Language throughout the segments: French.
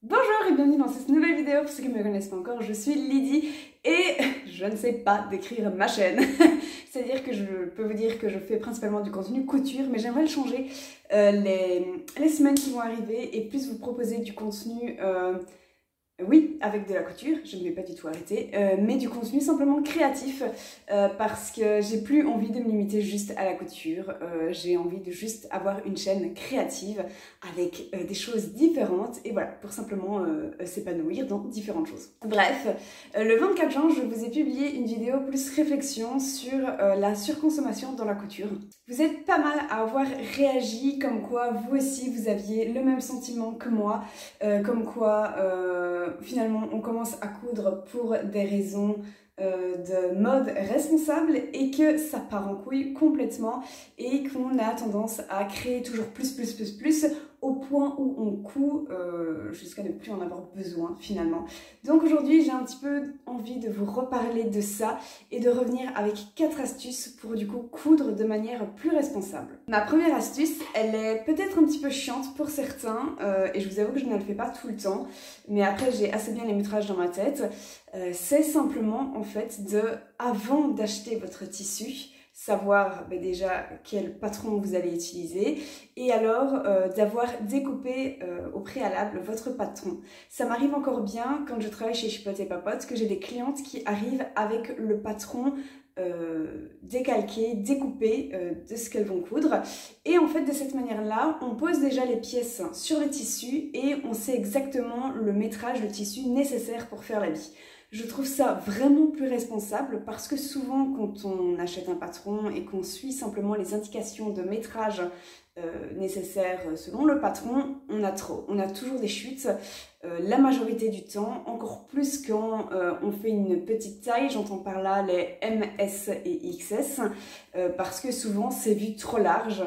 Bonjour et bienvenue dans cette nouvelle vidéo. Pour ceux qui ne me connaissent pas encore, je suis Lydie et je ne sais pas décrire ma chaîne. C'est-à-dire que je peux vous dire que je fais principalement du contenu couture, mais j'aimerais le changer les semaines qui vont arriver et plus vous proposer du contenu... oui, avec de la couture, je ne vais pas du tout arrêter, mais du contenu simplement créatif parce que j'ai plus envie de me limiter juste à la couture, j'ai envie de juste avoir une chaîne créative avec des choses différentes et voilà, pour simplement s'épanouir dans différentes choses. Bref, le 24 juin, je vous ai publié une vidéo plus réflexion sur la surconsommation dans la couture. Vous êtes pas mal à avoir réagi comme quoi vous aussi vous aviez le même sentiment que moi, comme quoi... finalement on commence à coudre pour des raisons de mode responsable et que ça part en couille complètement et qu'on a tendance à créer toujours plus au point où on coud jusqu'à ne plus en avoir besoin finalement. Donc aujourd'hui j'ai un petit peu envie de vous reparler de ça et de revenir avec 4 astuces pour du coup coudre de manière plus responsable. Ma première astuce, elle est peut-être un petit peu chiante pour certains et je vous avoue que je ne le fais pas tout le temps, mais après j'ai assez bien les métrages dans ma tête. C'est simplement en fait de, avant d'acheter votre tissu, savoir déjà quel patron vous allez utiliser et alors d'avoir découpé au préalable votre patron. Ça m'arrive encore bien quand je travaille chez Chipote et Papote que j'ai des clientes qui arrivent avec le patron décalqué, découpé de ce qu'elles vont coudre et en fait de cette manière là on pose déjà les pièces sur le tissu et on sait exactement le métrage, le tissu nécessaire pour faire l'habit. Je trouve ça vraiment plus responsable parce que souvent quand on achète un patron et qu'on suit simplement les indications de métrage nécessaires selon le patron, on a trop. On a toujours des chutes la majorité du temps, encore plus quand on fait une petite taille, j'entends par là les M, S et XS, parce que souvent c'est vu trop large.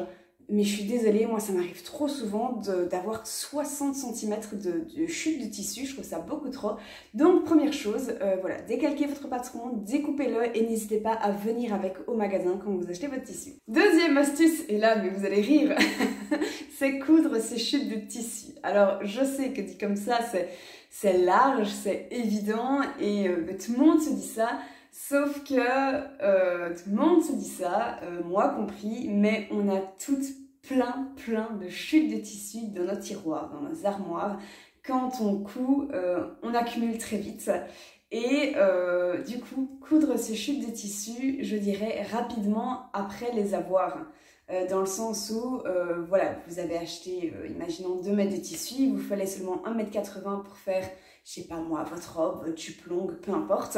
Mais je suis désolée, moi ça m'arrive trop souvent d'avoir 60 cm de chute de tissu, je trouve ça beaucoup trop. Donc première chose, voilà, décalquez votre patron, découpez-le et n'hésitez pas à venir avec au magasin quand vous achetez votre tissu. Deuxième astuce, et là mais vous allez rire, c'est coudre ces chutes de tissu. Alors je sais que dit comme ça c'est large, c'est évident et tout le monde se dit ça. Sauf que tout le monde se dit ça, moi compris, mais on a toutes plein de chutes de tissu dans nos tiroirs, dans nos armoires. Quand on coud, on accumule très vite. Et du coup, coudre ces chutes de tissu, je dirais rapidement après les avoir. Dans le sens où, voilà, vous avez acheté, imaginons 2 mètres de tissu, il vous fallait seulement 1,80 m pour faire, je sais pas moi, votre robe, votre jupe longue, peu importe.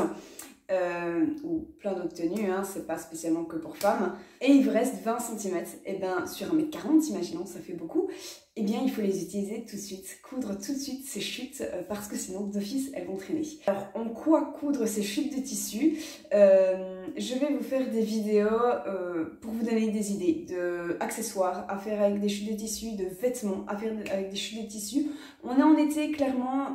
Ou plein d'autres tenues, hein, c'est pas spécialement que pour femmes, et il vous reste 20 cm, et bien sur 1,40 m, imaginons, ça fait beaucoup, et bien il faut les utiliser tout de suite, coudre tout de suite ces chutes, parce que sinon d'office elles vont traîner. Alors en quoi coudre ces chutes de tissu? Je vais vous faire des vidéos pour vous donner des idées d'accessoires à faire avec des chutes de tissu, de vêtements à faire avec des chutes de tissu. On est en été, clairement,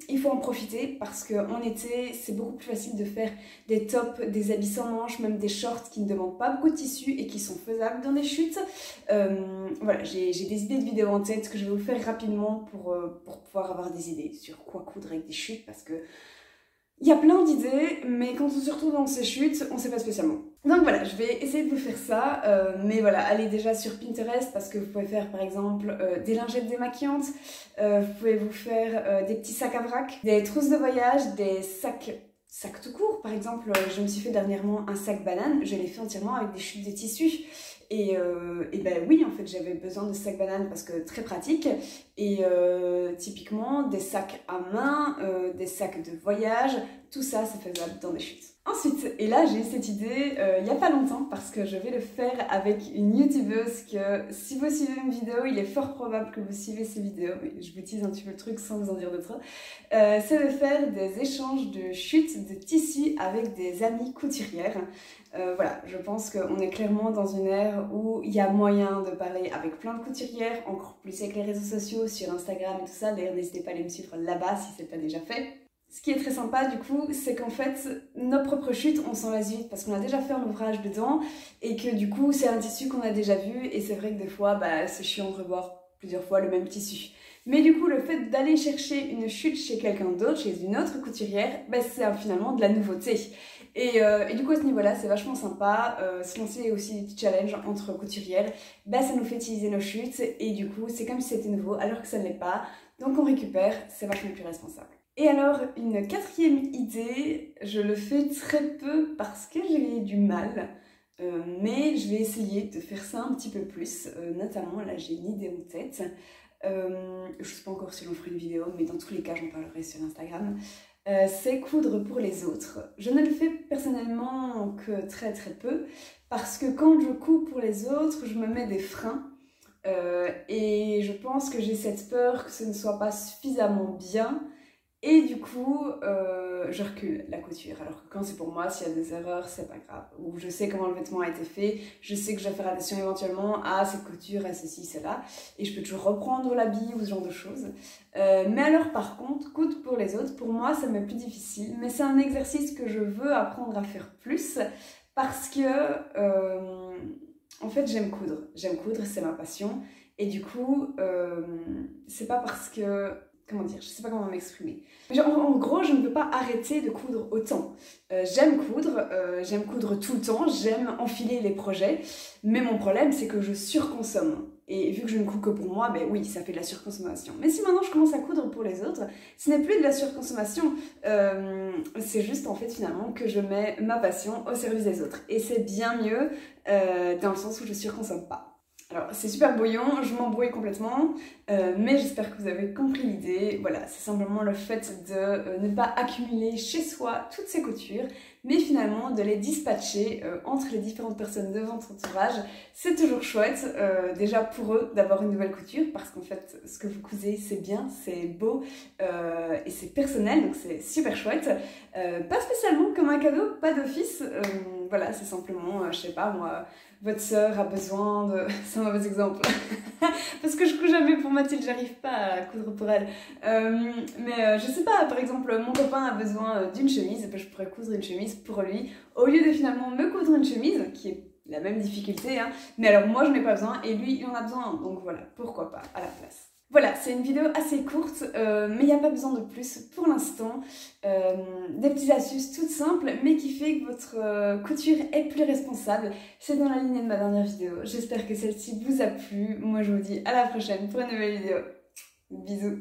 il faut en profiter parce qu'en été c'est beaucoup plus facile de faire des tops, des habits sans manches, même des shorts qui ne demandent pas beaucoup de tissu et qui sont faisables dans des chutes. Voilà, j'ai des idées de vidéos en tête que je vais vous faire rapidement pour pouvoir avoir des idées sur quoi coudre avec des chutes parce que il y a plein d'idées, mais quand on se retrouve dans ces chutes, on ne sait pas spécialement. Donc voilà, je vais essayer de vous faire ça, mais voilà, allez déjà sur Pinterest parce que vous pouvez faire par exemple des lingettes démaquillantes, vous pouvez vous faire des petits sacs à vrac, des trousses de voyage, des sacs tout court. Par exemple, je me suis fait dernièrement un sac banane, je l'ai fait entièrement avec des chutes de tissu. Et ben oui, en fait, j'avais besoin de sacs bananes parce que très pratique. Et typiquement, des sacs à main, des sacs de voyage, tout ça, c'est faisable dans des chutes. Ensuite, et là, j'ai eu cette idée il n'y a pas longtemps parce que je vais le faire avec une youtubeuse que si vous suivez mes vidéos, il est fort probable que vous suivez ces vidéos. Mais je vous tease un petit peu le truc sans vous en dire d'autres. C'est de faire des échanges de chutes de tissus avec des amies couturières. Voilà, je pense qu'on est clairement dans une ère où il y a moyen de parler avec plein de couturières, encore plus avec les réseaux sociaux, sur Instagram et tout ça. D'ailleurs, n'hésitez pas à aller me suivre là-bas si c'est pas déjà fait. Ce qui est très sympa du coup, c'est qu'en fait, nos propres chutes, on s'en lasse vite parce qu'on a déjà fait un ouvrage dedans et que du coup, c'est un tissu qu'on a déjà vu et c'est vrai que des fois, c'est chiant de revoir plusieurs fois le même tissu. Mais du coup, le fait d'aller chercher une chute chez quelqu'un d'autre, chez une autre couturière, bah, c'est finalement de la nouveauté. Et du coup, à ce niveau-là, c'est vachement sympa. Se lancer aussi des petits challenges entre couturières, bah, ça nous fait utiliser nos chutes. Et du coup, c'est comme si c'était nouveau, alors que ça ne l'est pas. Donc on récupère, c'est vachement plus responsable. Et alors, une quatrième idée, je le fais très peu parce que j'ai du mal. Mais je vais essayer de faire ça un petit peu plus. Notamment, là, j'ai une idée en tête. Je ne sais pas encore si j'en ferai une vidéo, mais dans tous les cas, j'en parlerai sur Instagram. C'est coudre pour les autres. Je ne le fais personnellement que très très peu, parce que quand je couds pour les autres, je me mets des freins. Et je pense que j'ai cette peur que ce ne soit pas suffisamment bien. Et du coup, je recule la couture. Alors que quand c'est pour moi, s'il y a des erreurs, c'est pas grave. Ou je sais comment le vêtement a été fait, je sais que je vais faire attention éventuellement à cette couture, à ceci, cela. Et je peux toujours reprendre l'habit ou ce genre de choses. Mais alors par contre, coudre pour les autres, pour moi, ça m'est plus difficile. Mais c'est un exercice que je veux apprendre à faire plus. Parce que, en fait, j'aime coudre. J'aime coudre, c'est ma passion. Et du coup, c'est pas parce que... Comment dire, je sais pas comment m'exprimer. En gros, je ne peux pas arrêter de coudre autant. J'aime coudre tout le temps, j'aime enfiler les projets, mais mon problème c'est que je surconsomme. Et vu que je ne couds que pour moi, ben oui, ça fait de la surconsommation. Mais si maintenant je commence à coudre pour les autres, ce n'est plus de la surconsommation. C'est juste en fait finalement que je mets ma passion au service des autres. Et c'est bien mieux dans le sens où je surconsomme pas. Alors, c'est super brouillon, je m'embrouille complètement, mais j'espère que vous avez compris l'idée. Voilà, c'est simplement le fait de ne pas accumuler chez soi toutes ces coutures, mais finalement de les dispatcher entre les différentes personnes de votre entourage. C'est toujours chouette, déjà pour eux, d'avoir une nouvelle couture, parce qu'en fait, ce que vous cousez, c'est bien, c'est beau et c'est personnel, donc c'est super chouette. Pas spécialement comme un cadeau, pas d'office, voilà, c'est simplement, je sais pas moi... Votre sœur a besoin de... C'est un mauvais exemple. Parce que je couds jamais pour Mathilde, j'arrive pas à coudre pour elle. Mais je sais pas, par exemple, mon copain a besoin d'une chemise, et ben je pourrais coudre une chemise pour lui, au lieu de finalement me coudre une chemise, qui est la même difficulté, hein. Mais alors moi j'en ai pas besoin, et lui il en a besoin, donc voilà, pourquoi pas, à la place. Voilà, c'est une vidéo assez courte, mais il n'y a pas besoin de plus pour l'instant. Des petites astuces toutes simples, mais qui fait que votre couture est plus responsable. C'est dans la lignée de ma dernière vidéo. J'espère que celle-ci vous a plu. Moi, je vous dis à la prochaine pour une nouvelle vidéo. Bisous.